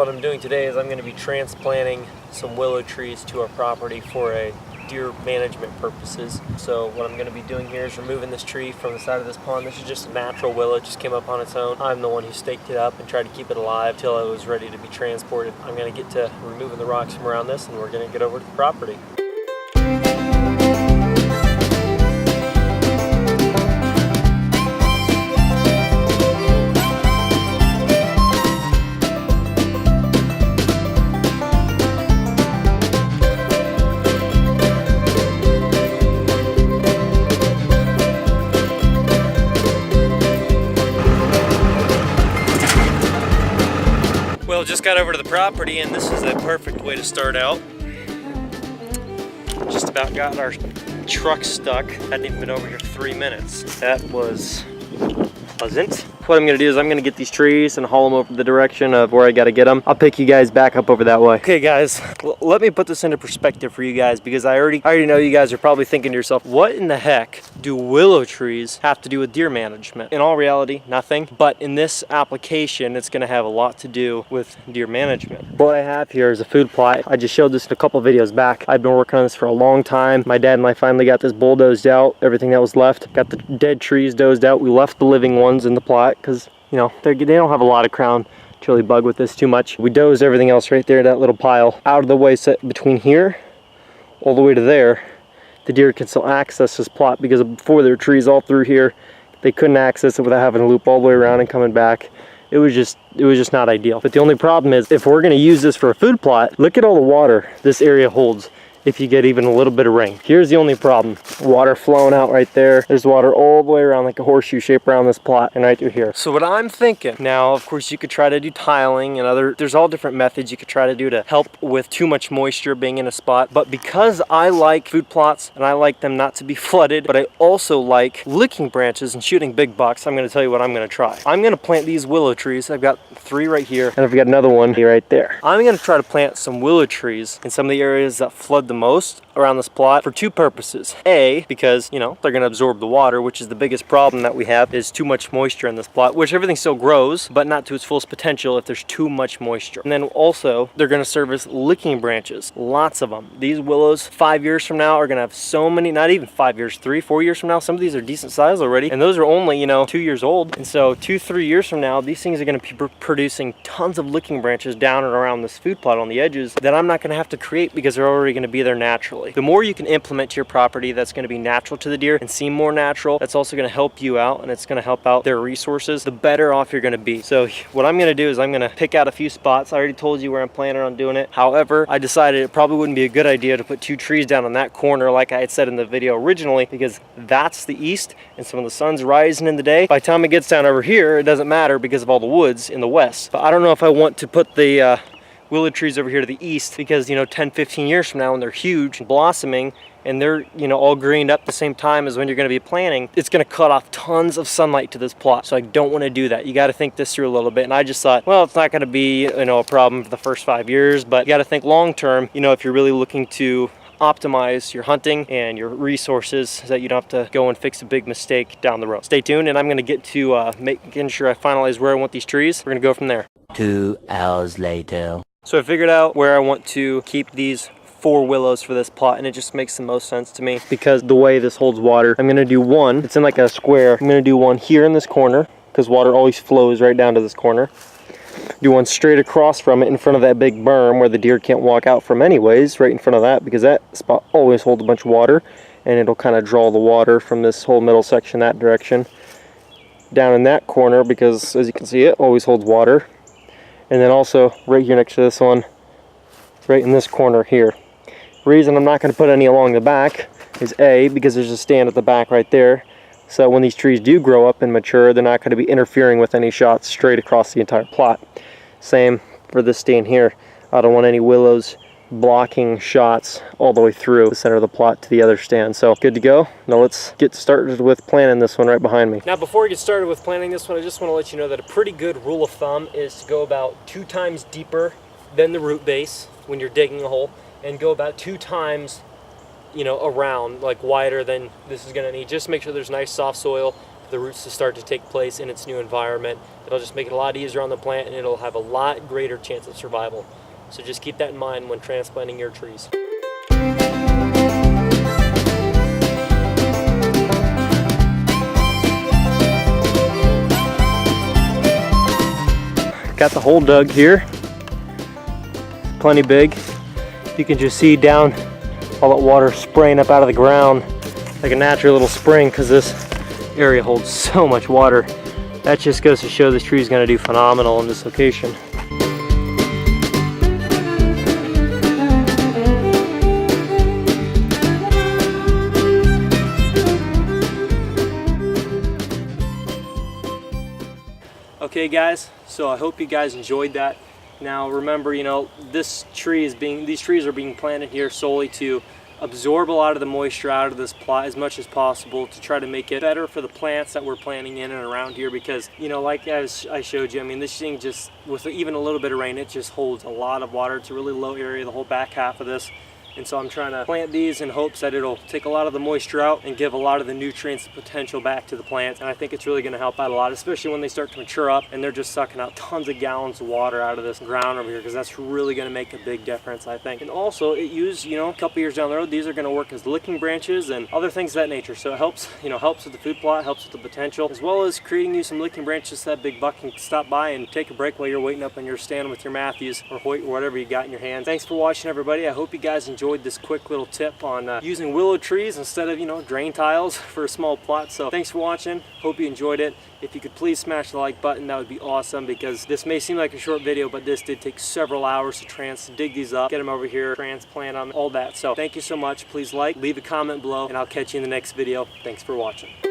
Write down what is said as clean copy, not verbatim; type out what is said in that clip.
what I'm doing today is I'm going to be transplanting some willow trees to our property for a deer management purposes. So what I'm going to be doing here is removing this tree from the side of this pond. This is just a natural willow, it just came up on its own. I'm the one who staked it up and tried to keep it alive till it was ready to be transported. I'm going to get to removing the rocks from around this and we're going to get over to the property. Well, just got over to the property and this is a perfect way to start out. Just about got our truck stuck. Hadn't even been over here 3 minutes. That was pleasant. What I'm gonna do is I'm gonna get these trees and haul them over the direction of where I gotta get them. I'll pick you guys back up over that way. Okay guys, let me put this into perspective for you guys because I already know you guys are probably thinking to yourself, what in the heck do willow trees have to do with deer management? In all reality, nothing. But in this application, it's gonna have a lot to do with deer management. What I have here is a food plot. I just showed this in a couple videos back. I've been working on this for a long time. My dad and I finally got this bulldozed out, everything that was left. Got the dead trees dozed out. We left the living ones in the plot because, you know, they don't have a lot of crown to really bug with this too much. We dozed everything else right there in that little pile out of the way, set between here all the way to there. The deer can still access this plot because before there were trees all through here, they couldn't access it without having to loop all the way around and coming back. It was just not ideal. But the only problem is if we're going to use this for a food plot, look at all the water this area holds if you get even a little bit of rain. Here's the only problem. Water flowing out right there. There's water all the way around like a horseshoe shape around this plot and right through here. So what I'm thinking, now of course you could try to do tiling and there's all different methods you could try to do to help with too much moisture being in a spot. But because I like food plots and I like them not to be flooded, but I also like licking branches and shooting big bucks, I'm gonna tell you what I'm gonna try. I'm gonna plant these willow trees. I've got 3 right here and I've got another one here right there. I'm gonna try to plant some willow trees in some of the areas that flood the most around this plot for 2 purposes. A, because, you know, they're going to absorb the water, which is the biggest problem that we have, is too much moisture in this plot, which everything still grows, but not to its fullest potential if there's too much moisture. And then also, they're going to serve as licking branches. Lots of them. These willows, 5 years from now, are going to have so many, not even 5 years, 3, 4 years from now, some of these are decent size already, and those are only, you know, 2 years old. And so 2, 3 years from now, these things are going to be producing tons of licking branches down and around this food plot on the edges that I'm not going to have to create because they're already going to be there naturally. The more you can implement to your property that's going to be natural to the deer and seem more natural, that's also going to help you out and it's going to help out their resources, the better off you're going to be. So what I'm going to do is I'm going to pick out a few spots. I already told you where I'm planning on doing it. However, I decided it probably wouldn't be a good idea to put 2 trees down on that corner like I had said in the video originally because that's the east and so when the sun's rising in the day, by the time it gets down over here, it doesn't matter because of all the woods in the west. But I don't know if I want to put the willow trees over here to the east because, you know, 10-15 years from now when they're huge and blossoming and they're, you know, all greened up the same time as when you're going to be planting, it's going to cut off tons of sunlight to this plot. So I don't want to do that. You got to think this through a little bit. And I just thought, well, it's not going to be, you know, a problem for the first 5 years, but you got to think long term, you know, if you're really looking to optimize your hunting and your resources so that you don't have to go and fix a big mistake down the road. Stay tuned and I'm going to get to making sure I finalize where I want these trees. We're going to go from there. 2 hours later. So I figured out where I want to keep these 4 willows for this plot and it just makes the most sense to me because the way this holds water. I'm going to do one, it's in like a square. I'm going to do one here in this corner because water always flows right down to this corner. Do one straight across from it in front of that big berm where the deer can't walk out from anyways, right in front of that because that spot always holds a bunch of water and it'll kind of draw the water from this whole middle section that direction. Down in that corner because as you can see it always holds water. And then also right here next to this one, right in this corner here. Reason I'm not going to put any along the back is A, because there's a stand at the back right there. So when these trees do grow up and mature, they're not going to be interfering with any shots straight across the entire plot. Same for this stand here. I don't want any willows blocking shots all the way through the center of the plot to the other stand. So good to go. Now let's get started with planting this one right behind me. Now before we get started with planting this one, I just want to let you know that a pretty good rule of thumb is to go about 2 times deeper than the root base when you're digging a hole and go about 2 times, you know, around, like wider than this is going to need. Just make sure there's nice soft soil. the roots to start to take place in its new environment. It'll just make it a lot easier on the plant, and it'll have a lot greater chance of survival. So just keep that in mind when transplanting your trees. Got the hole dug here, plenty big. You can just see down all that water spraying up out of the ground like a natural little spring, because this area holds so much water. That just goes to show this tree is going to do phenomenal in this location. Okay guys, so I hope you guys enjoyed that. Now remember, you know, these trees are being planted here solely to absorb a lot of the moisture out of this plot as much as possible, to try to make it better for the plants that we're planting in and around here, because, you know, like as I showed you, I mean, this thing just, with even a little bit of rain, it just holds a lot of water. It's a really low area, the whole back half of this. And so I'm trying to plant these in hopes that it'll take a lot of the moisture out and give a lot of the nutrients and potential back to the plants. And I think it's really going to help out a lot, especially when they start to mature up and they're just sucking out tons of gallons of water out of this ground over here, because that's really going to make a big difference, I think. And also, you know, a couple years down the road, these are going to work as licking branches and other things of that nature. So it helps, you know, helps with the food plot, helps with the potential, as well as creating you some licking branches so that big buck can stop by and take a break while you're waiting up on your stand with your Matthews or Hoyt or whatever you got in your hands. Thanks for watching, everybody. I hope you guys enjoyed this quick little tip on using willow trees instead of, you know, drain tiles for a small plot. So thanks for watching. Hope you enjoyed it. If you could please smash the like button, that would be awesome, because this may seem like a short video, but this did take several hours to dig these up, get them over here, transplant them, all that. So thank you so much. Please like, leave a comment below, and I'll catch you in the next video. Thanks for watching.